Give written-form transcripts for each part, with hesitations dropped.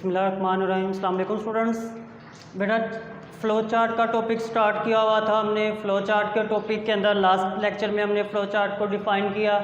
बिस्मिल्लाहिर्रहमानिर्रहीम। अस्सलाम वालेकुम स्टूडेंट्स। बेटा फ़्लो चार्ट का टॉपिक स्टार्ट किया हुआ था हमने। फ़्लो चार्ट के टॉपिक के अंदर लास्ट लेक्चर में हमने फ़्लो चार्ट को डिफ़ाइन किया,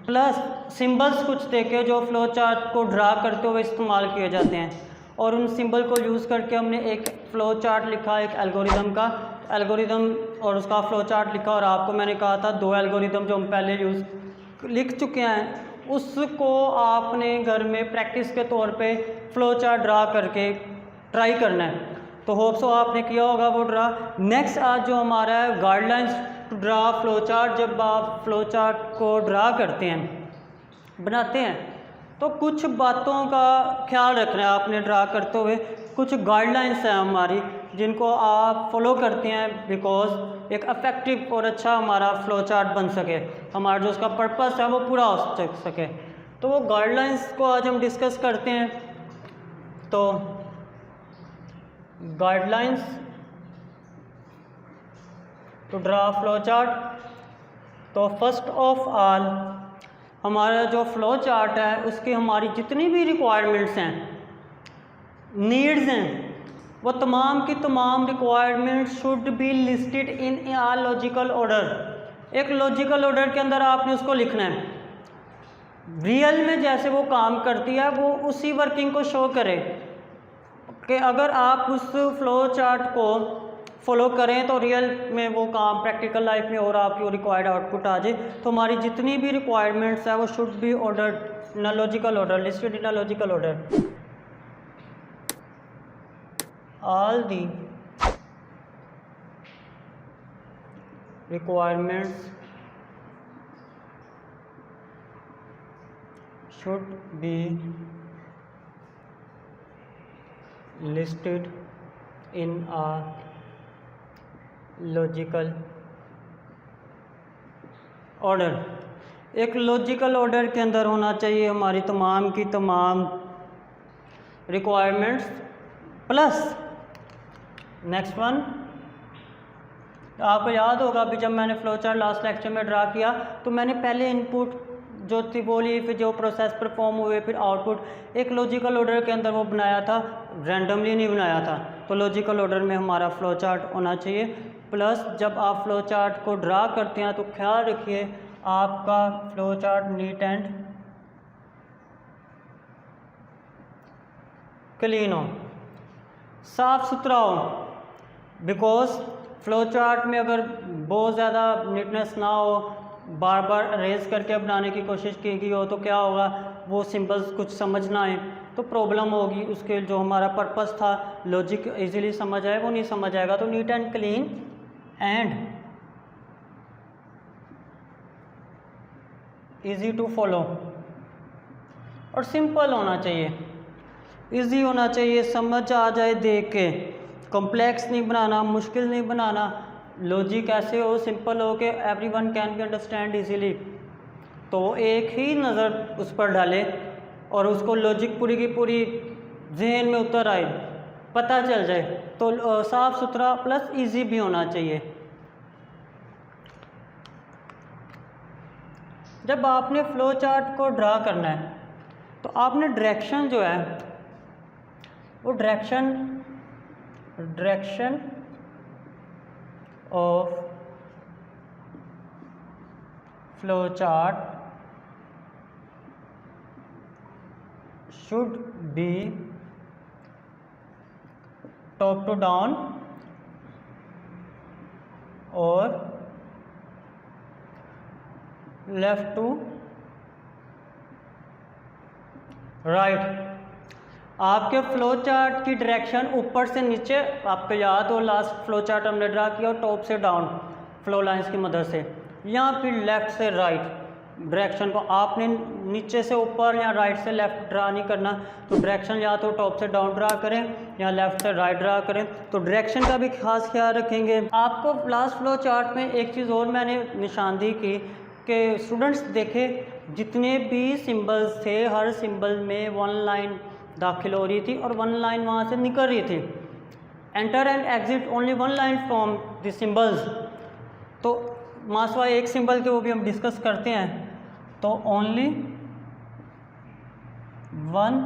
प्लस सिंबल्स कुछ देखे जो फ़्लो चार्ट को ड्रा करते हुए इस्तेमाल किए जाते हैं, और उन सिंबल को यूज़ करके हमने एक फ़्लो चार्ट लिखा, एक एल्गोरिदम और उसका फ़्लो चार्ट लिखा। और आपको मैंने कहा था 2 एल्गोरिदम जो हम पहले लिख चुके हैं उसको आपने घर में प्रैक्टिस के तौर पे फ़्लो चार्ट ड्रा करके ट्राई करना है। तो होप सो आपने किया होगा वो ड्रा। नेक्स्ट आज जो हमारा है guidelines to draw flow chart. जब आप फ़्लो चार्ट को ड्रा करते हैं, बनाते हैं, तो कुछ बातों का ख्याल रखना है आपने ड्रा करते हुए। कुछ गाइडलाइंस हैं हमारी जिनको आप फॉलो करते हैं बिकॉज एक इफेक्टिव और अच्छा हमारा फ़्लो चार्ट बन सके, हमारा जो उसका पर्पस है वो पूरा हो सके। तो वो गाइडलाइंस को आज हम डिस्कस करते हैं। तो guidelines to draw flow chart. तो फर्स्ट ऑफ ऑल हमारा जो फ़्लो चार्ट है उसकी हमारी जितनी भी रिक्वायरमेंट्स हैं, नीड्स हैं, वो तमाम की तमाम requirement should be listed in a logical order. एक लॉजिकल ऑर्डर के अंदर आपने उसको लिखना है। रियल में जैसे वो काम करती है वो उसी वर्किंग को शो करे कि अगर आप उस फ़्लो चार्ट को फॉलो करें तो रियल में वो काम प्रैक्टिकल लाइफ में और आपकी रिक्वायर्ड आउटपुट आ जाए। तो हमारी जितनी भी रिक्वायरमेंट्स है वो should be ordered in a logical order, listed in a logical order. All the requirements should be listed in a logical order। एक लॉजिकल ऑर्डर के अंदर होना चाहिए हमारी तमाम की तमाम रिक्वायरमेंट्स। प्लस नेक्स्ट वन, आपको याद होगा अभी जब मैंने फ़्लो चार्ट लास्ट लेक्चर में ड्रा किया तो मैंने पहले इनपुट जो थी वो ली, फिर जो प्रोसेस परफॉर्म हुए, फिर आउटपुट। एक लॉजिकल ऑर्डर के अंदर वो बनाया था, रैंडमली नहीं बनाया था। तो लॉजिकल ऑर्डर में हमारा फ़्लो चार्ट होना चाहिए। प्लस जब आप फ़्लो चार्ट को ड्रा करते हैं तो ख्याल रखिए आपका flow chart NEET and clean हो, साफ़ सुथरा हो। बिकॉज फ़्लो चार्ट में अगर बहुत ज़्यादा नीटनेस ना हो, बार बार अरेज करके बनाने की कोशिश की गई हो, तो क्या होगा, वो सिंबल्स कुछ समझ ना आए तो प्रॉब्लम होगी। उसके जो हमारा पर्पस था लॉजिक इजीली समझ आए वो नहीं समझ आएगा। तो neat and clean and easy to follow और सिंपल होना चाहिए, इजी होना चाहिए, समझ आ जाए देख के। कॉम्प्लेक्स नहीं बनाना, मुश्किल नहीं बनाना। लॉजिक ऐसे हो, सिंपल हो कि everyone can be understand easily. तो एक ही नज़र उस पर डाले और उसको लॉजिक पूरी की पूरी जहन में उतर आए, पता चल जाए। तो साफ़ सुथरा प्लस इजी भी होना चाहिए। जब आपने फ़्लो चार्ट को ड्रा करना है तो आपने डायरेक्शन जो है वो direction of flow chart should be top to down और लेफ्ट टू राइट। आपके फ़्लो चार्ट की डायरेक्शन ऊपर से नीचे, आपको याद हो लास्ट फ़्लो चार्ट हमने ड्रा किया टॉप से डाउन फ़्लो लाइंस की मदद से, या फिर लेफ़्ट से राइट डायरेक्शन को आपने नीचे से ऊपर या राइट से लेफ़्ट ड्रा नहीं करना। तो डायरेक्शन या तो टॉप से डाउन ड्रा करें या लेफ़्ट से राइट ड्रा करें। तो डायरेक्शन का भी खास ख्याल रखेंगे। आपको लास्ट फ़्लो चार्ट में एक चीज़ और मैंने निशानदी की कि स्टूडेंट्स देखें जितने भी सिंबल्स थे हर सिंबल में 1 लाइन दाखिल हो रही थी और 1 लाइन वहाँ से निकल रही थी। Enter and exit only 1 line from the symbols. तो मासवा एक सिंबल के वो भी हम डिस्कस करते हैं। तो only 1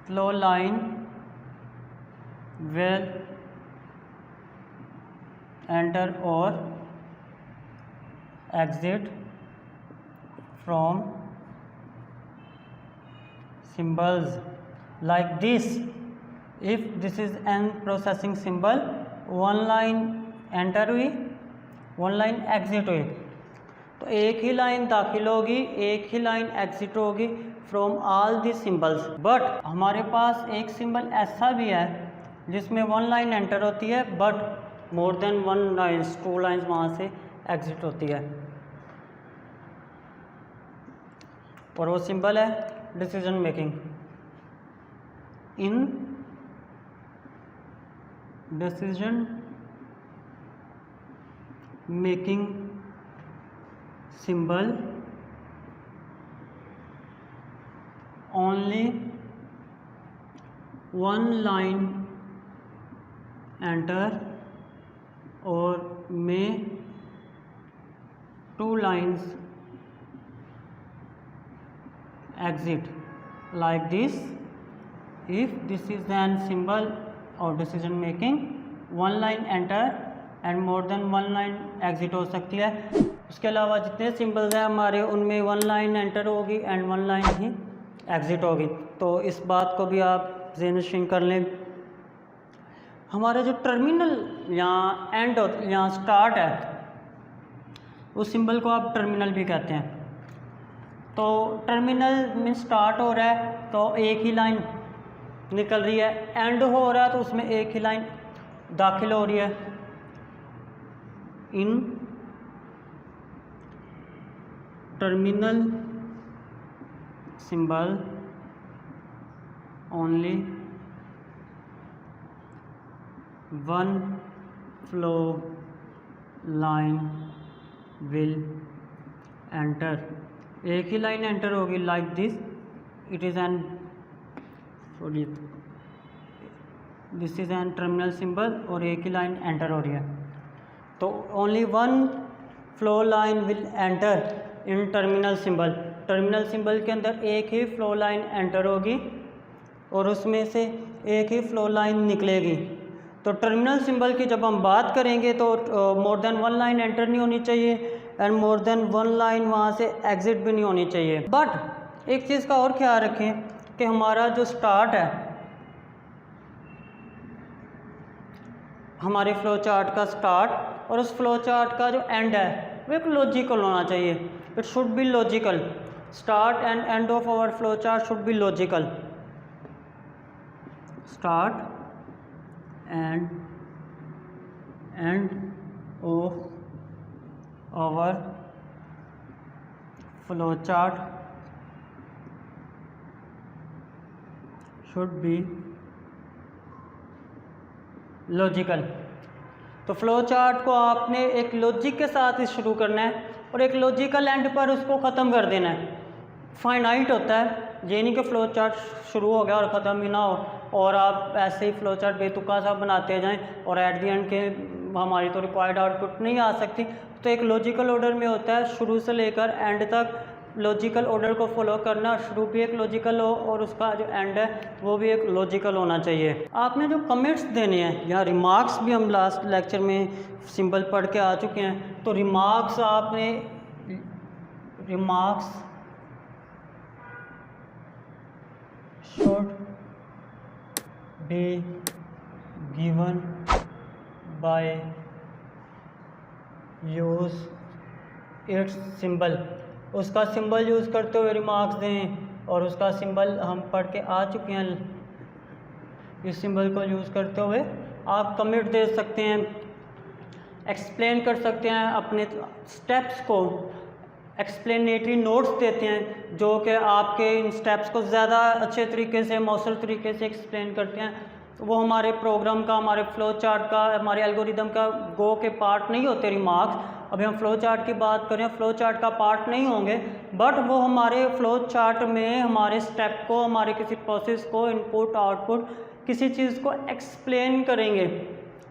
flow line will enter or exit from symbols like this. If this is n processing symbol, one line enter हुई, one line exit हुई, तो एक ही लाइन दाखिल होगी, एक ही लाइन एग्जिट होगी from all the symbols. But हमारे पास एक सिंबल ऐसा भी है जिसमें वन लाइन एंटर होती है but more than one lines, two lines वहाँ से एग्जिट होती है, और वो सिंबल है decision making. In decision making symbol only one line enter or may two lines exit like this. If this is an symbol of decision making, one line enter and more than one line exit हो सकती है। उसके अलावा जितने symbols हैं हमारे, उनमें one line enter होगी and one line he exit होगी। तो इस बात को भी आप ज़हन कर लें। हमारा जो टर्मिनल या एंड या स्टार्ट है, उस सिंबल को आप टर्मिनल भी कहते हैं। तो टर्मिनल में स्टार्ट हो रहा है तो एक ही लाइन निकल रही है, एंड हो रहा है तो उसमें एक ही लाइन दाखिल हो रही है। In terminal symbol only one flow line will enter, एक ही लाइन एंटर होगी like this. It is an sorry this is an terminal symbol और एक ही लाइन एंटर हो रही है। तो only one flow line will enter in terminal symbol. Terminal symbol के अंदर एक ही फ्लो लाइन एंटर होगी और उसमें से एक ही फ्लो लाइन निकलेगी। तो टर्मिनल सिंबल की जब हम बात करेंगे तो मोर देन वन लाइन एंटर नहीं होनी चाहिए and more than one line वहाँ से एग्जिट भी नहीं होनी चाहिए। बट एक चीज़ का और ख्याल रखें कि हमारा जो स्टार्ट है, हमारे फ्लो चार्ट का स्टार्ट और उस फ्लो चार्ट का जो एंड है वो एक लॉजिकल होना चाहिए। It should be logical. Start and end of our flow chart should be logical. Start and end of our flow chart should be logical. तो फ्लो चार्ट को आपने एक लॉजिक के साथ ही शुरू करना है और एक लॉजिकल एंड पर उसको ख़त्म कर देना है। फाइनाइट होता है, ये नहीं कि फ़्लो चार्ट शुरू हो गया और ख़त्म ही ना हो और आप ऐसे ही फ़्लो चार्ट बेतुका सा बनाते जाएं और एट दी एंड के हमारी तो रिक्वायर्ड आउटपुट नहीं आ सकती। तो एक लॉजिकल ऑर्डर में होता है, शुरू से लेकर एंड तक लॉजिकल ऑर्डर को फॉलो करना। शुरू भी एक लॉजिकल हो और उसका जो एंड है वो भी एक लॉजिकल होना चाहिए। आपने जो कमेंट्स देने हैं या रिमार्क्स भी हम लास्ट लेक्चर में सिंपल पढ़ के आ चुके हैं, तो रिमार्क्स आपने remarks should be given by use its symbol। उसका सिंबल यूज़ करते हुए रिमार्क्स दें और उसका सिंबल हम पढ़ के आ चुके हैं। इस सिंबल को यूज़ करते हुए आप कमेंट दे सकते हैं, एक्सप्लेन कर सकते हैं, अपने स्टेप्स को एक्सप्लेनेटरी नोट्स देते हैं जो कि आपके इन स्टेप्स को ज़्यादा अच्छे तरीके से मौसर तरीके से एक्सप्लेन करते हैं। तो वो हमारे प्रोग्राम का, हमारे फ़्लो चार्ट का, हमारे एल्गोरिदम का गो के पार्ट नहीं होते रिमार्क्स। अभी हम फ़्लो चार्ट की बात करें, फ़्लो चार्ट का पार्ट नहीं होंगे, बट वो हमारे फ़्लो चार्ट में हमारे स्टेप को, हमारे किसी प्रोसेस को, इनपुट आउटपुट किसी चीज़ को एक्सप्लेन करेंगे।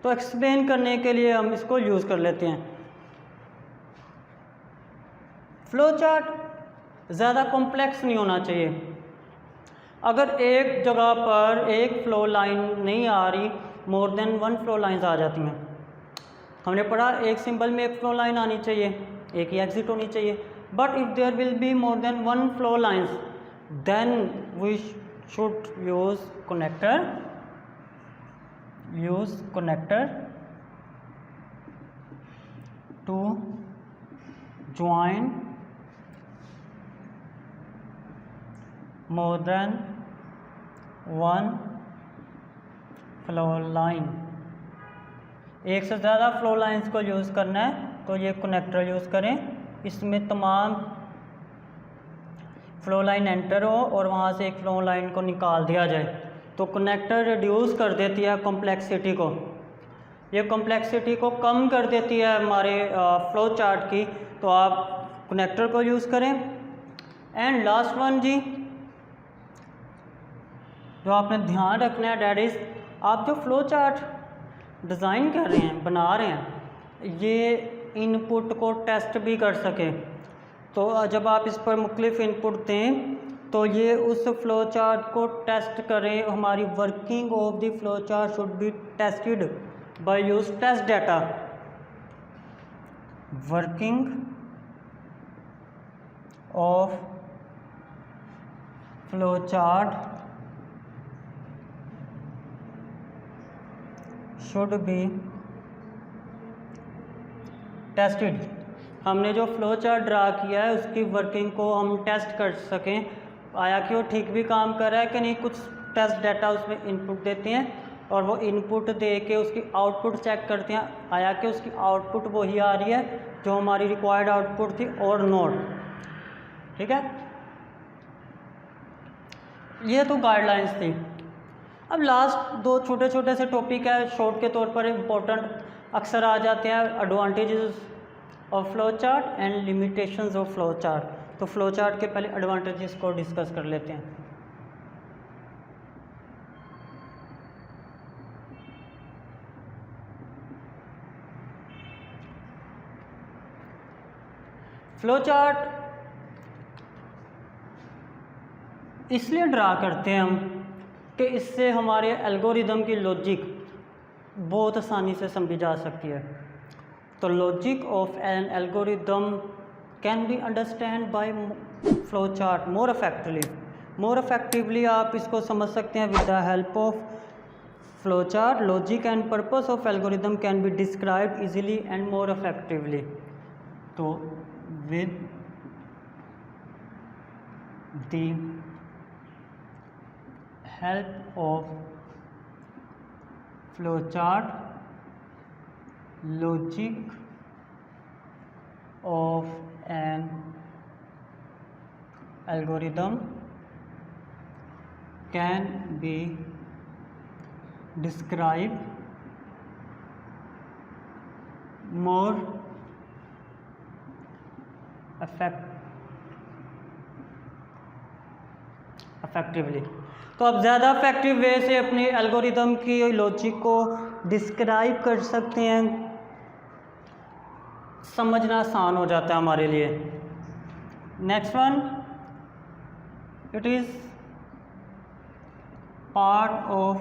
तो एक्सप्लेन करने के लिए हम इसको यूज़ कर लेते हैं। फ़्लो चार्ट ज़्यादा कॉम्प्लेक्स नहीं होना चाहिए। अगर एक जगह पर एक फ्लो लाइन नहीं आ रही, more than one flow lines आ जाती हैं। हमने पढ़ा एक सिंबल में एक फ्लो लाइन आनी चाहिए, एक ही एग्जिट होनी चाहिए, but if there will be more than one flow lines then we should use connector to join more than one flow line. एक से ज़्यादा फ्लो लाइंस को यूज़ करना है तो ये कनेक्टर यूज़ करें, इसमें तमाम फ्लो लाइन एंटर हो और वहाँ से एक फ्लो लाइन को निकाल दिया जाए। तो कनेक्टर रिड्यूस कर देती है कॉम्प्लेक्सिटी को, ये कॉम्प्लेक्सिटी को कम कर देती है हमारे फ्लो चार्ट की, तो आप कनेक्टर को यूज़ करें। एंड लास्ट वन जी, जो आपने ध्यान रखना है डैट इज़, आप जो फ्लो चार्ट डिज़ाइन कर रहे हैं, बना रहे हैं, ये इनपुट को टेस्ट भी कर सके। तो जब आप इस पर मुख्तलिफ इनपुट दें तो ये उस फ्लो चार्ट को टेस्ट करें। हमारी working of the flow chart should be tested by use test data. Working of flow chart should be tested. हमने जो फ्लो चार्ट ड्रा किया है उसकी वर्किंग को हम टेस्ट कर सकें, आया कि वो ठीक भी काम कर रहा है कि नहीं। कुछ टेस्ट डाटा उसमें इनपुट देते हैं और वो इनपुट दे के उसकी आउटपुट चेक करते हैं, आया कि उसकी आउटपुट वही आ रही है जो हमारी रिक्वायर्ड आउटपुट थी और नोट। ठीक है, ये तो गाइडलाइंस थी। अब लास्ट दो छोटे छोटे से टॉपिक है, शॉर्ट के तौर पर इम्पोर्टेंट अक्सर आ जाते हैं, advantages of flow chart and limitations of flow chart. तो फ्लो चार्ट के पहले एडवांटेजेस को डिस्कस कर लेते हैं। फ्लो चार्ट इसलिए ड्रा करते हैं हम कि इससे हमारे एल्गोरिदम की लॉजिक बहुत आसानी से समझी जा सकती है। तो logic of an algorithm can be understand by flow chart more effectively आप इसको समझ सकते हैं with the help of flow chart. Logic and purpose of algorithm can be described easily and more effectively. तो with the help of flow chart, logic of an algorithm can be described more effectively। तो आप ज़्यादा effective way से अपने algorithm की logic को describe कर सकते हैं, समझना आसान हो जाता है हमारे लिए। Next one, it is part of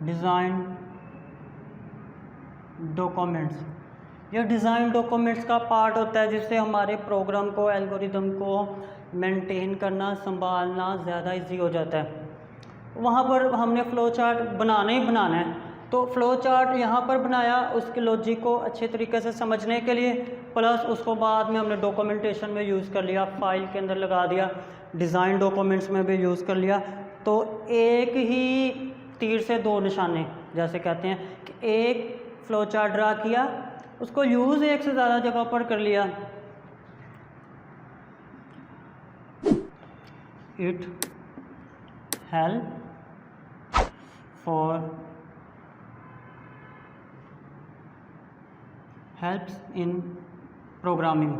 design documents. यह डिज़ाइन डॉक्यूमेंट्स का पार्ट होता है जिससे हमारे प्रोग्राम को, एल्गोरिदम को मेंटेन करना, संभालना ज़्यादा इजी हो जाता है। वहाँ पर हमने फ़्लो चार्ट बनाना ही बनाना है, तो फ़्लो चार्ट यहाँ पर बनाया उसके लॉजिक को अच्छे तरीके से समझने के लिए, प्लस उसको बाद में हमने डॉक्यूमेंटेशन में यूज़ कर लिया, फाइल के अंदर लगा दिया, डिज़ाइन डॉक्यूमेंट्स में भी यूज़ कर लिया। तो एक ही तीर से दो निशाने जैसे कहते हैं कि एक फ़्लो चार्ट ड्रा किया, उसको यूज़ एक से ज़्यादा जगह पर कर लिया। It help for helps in programming.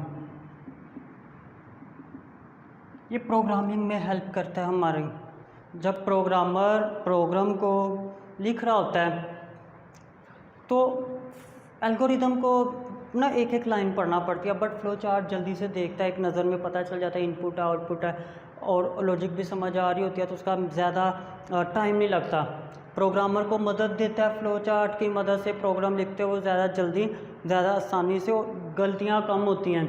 ये प्रोग्रामिंग में हेल्प करता है हमारी। जब प्रोग्रामर प्रोग्राम को लिख रहा होता है तो एल्गोरिदम को ना एक एक लाइन पढ़ना पड़ती है, बट फ्लो चार्ट जल्दी से देखता है, एक नज़र में पता चल जाता है, इनपुट है आउटपुट है और लॉजिक भी समझ आ रही होती है, तो उसका ज़्यादा टाइम नहीं लगता। प्रोग्रामर को मदद देता है फ्लो चार्ट की मदद से प्रोग्राम लिखते हो ज़्यादा जल्दी, ज़्यादा आसानी से, और गलतियाँ कम होती हैं।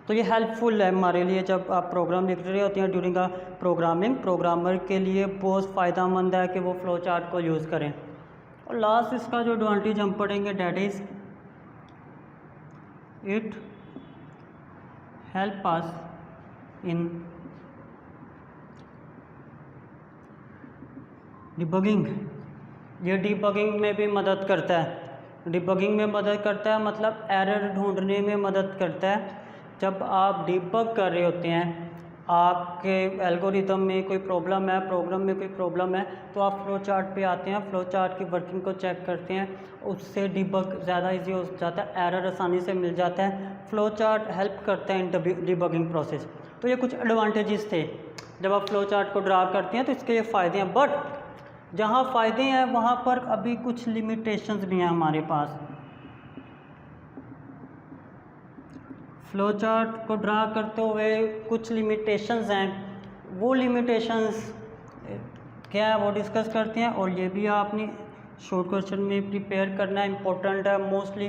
तो ये हेल्पफुल है हमारे लिए जब आप प्रोग्राम लिख रहे होते हैं ड्यूरिंग अ प्रोग्रामिंग। प्रोग्रामर के लिए बहुत फ़ायदेमंद है कि वो फ्लो चार्ट को यूज़ करें। और लास्ट इसका जो एडवांटेज हम पढ़ेंगे that is it help us in debugging. ये डिबगिंग में भी मदद करता है। डिबगिंग में मदद करता है मतलब एरर ढूंढने में मदद करता है। जब आप डिबग कर रहे होते हैं, आपके एल्गोरिदम में कोई प्रॉब्लम है, प्रोग्राम में कोई प्रॉब्लम है, तो आप फ्लो चार्ट पे आते हैं, फ्लो चार्ट की वर्किंग को चेक करते हैं, उससे डिबग ज़्यादा इजी हो जाता है, एरर आसानी से मिल जाता है। फ्लो चार्ट हेल्प करता है इन डिबगिंग प्रोसेस। तो ये कुछ एडवांटेजेस थे। जब आप फ्लो चार्ट को ड्रा करते हैं तो इसके ये फ़ायदे हैं, बट जहाँ फ़ायदे हैं वहाँ पर अभी कुछ लिमिटेशंस भी हैं हमारे पास। फ्लो चार्ट को ड्रा करते हुए कुछ लिमिटेशंस हैं। वो लिमिटेशंस क्या है वो डिस्कस करते हैं, और ये भी आपने शॉर्ट क्वेश्चन में प्रिपेयर करना है, इम्पोर्टेंट है। मोस्टली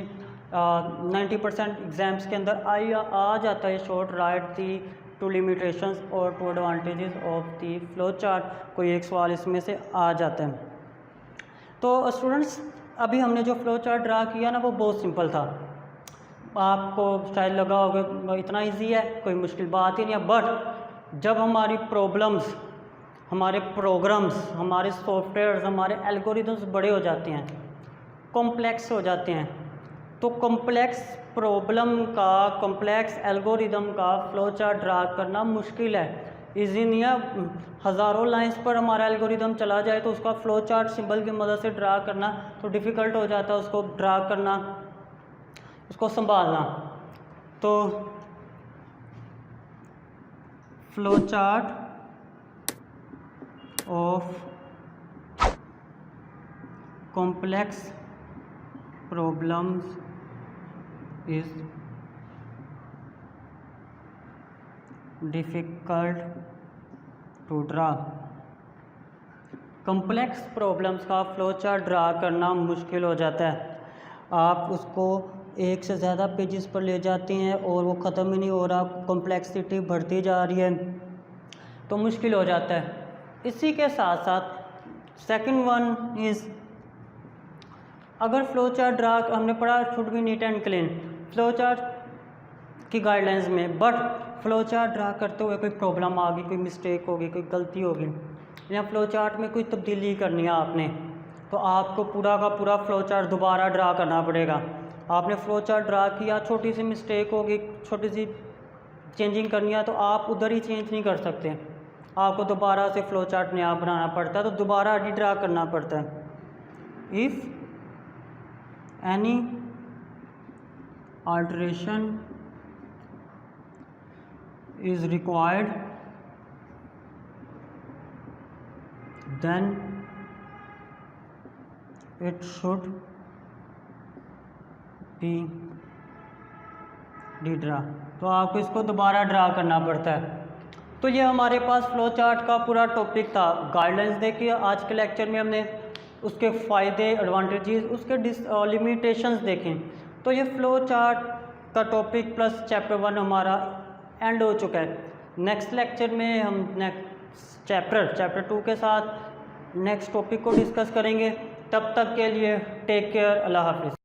90% एग्ज़ाम्स के अंदर आ जाता है short write the two limitations और two advantages of the flow chart. कोई एक सवाल इसमें से आ जाता है। तो स्टूडेंट्स, अभी हमने जो फ्लो चार्ट ड्रा किया ना वो बहुत सिंपल था। आपको शायद लगा होगा इतना इजी है, कोई मुश्किल बात ही नहीं है। बट जब हमारी प्रॉब्लम्स, हमारे प्रोग्राम्स, हमारे सॉफ्टवेयर्स, हमारे एल्गोरिदम्स बड़े हो जाते हैं, कॉम्प्लेक्स हो जाते हैं, तो कॉम्प्लेक्स प्रॉब्लम का, कॉम्प्लेक्स एल्गोरिदम का फ्लो चार्ट ड्रा करना मुश्किल है, इजी नहीं है। हज़ारों लाइंस पर हमारा एल्गोरिदम चला जाए तो उसका फ्लो चार्ट सिंबल की मदद से ड्रा करना तो डिफ़िकल्ट हो जाता है, उसको ड्रा करना, उसको संभालना। तो flow chart of complex problems is difficult to draw. Complex problems का फ्लो चार्ट ड्रा करना मुश्किल हो जाता है। आप उसको एक से ज़्यादा पेजेस पर ले जाते हैं और वो ख़त्म ही नहीं हो रहा, कॉम्प्लेक्सिटी बढ़ती जा रही है, तो मुश्किल हो जाता है। इसी के साथ साथ सेकंड वन इज़, अगर फ्लो चार्ट ड्रा हमने पढ़ा should be NEET and clean flow chart की गाइडलाइंस में, बट फ्लो चार्ट ड्रा करते हुए कोई प्रॉब्लम आ गई, कोई मिस्टेक होगी, कोई गलती होगी, या फ्लो चार्ट में कोई तब्दीली करनी है आपने, तो आपको पूरा का पूरा फ्लो चार्ट दोबारा ड्रा करना पड़ेगा। आपने फ्लो चार्ट ड्रा किया, छोटी सी मिस्टेक होगी, छोटी सी चेंजिंग करनी है, तो आप उधर ही चेंज नहीं कर सकते, आपको दोबारा से फ्लो चार्ट नया बनाना पड़ता है, तो दोबारा ड्रा करना पड़ता है। If any alteration is required then it should be draw. तो आपको इसको दोबारा ड्रा करना पड़ता है। तो ये हमारे पास फ्लो चार्ट का पूरा टॉपिक था। गाइडलाइंस देखिए आज के लेक्चर में हमने उसके फ़ायदे, एडवांटेजेस, उसके लिमिटेशंस देखें। तो ये फ्लो चार्ट का टॉपिक प्लस चैप्टर 1 हमारा एंड हो चुका है। नेक्स्ट लेक्चर में हम नेक्स्ट चैप्टर 2 के साथ नेक्स्ट टॉपिक को डिस्कस करेंगे। तब तक के लिए टेक केयर, अल्लाह हाफिज़।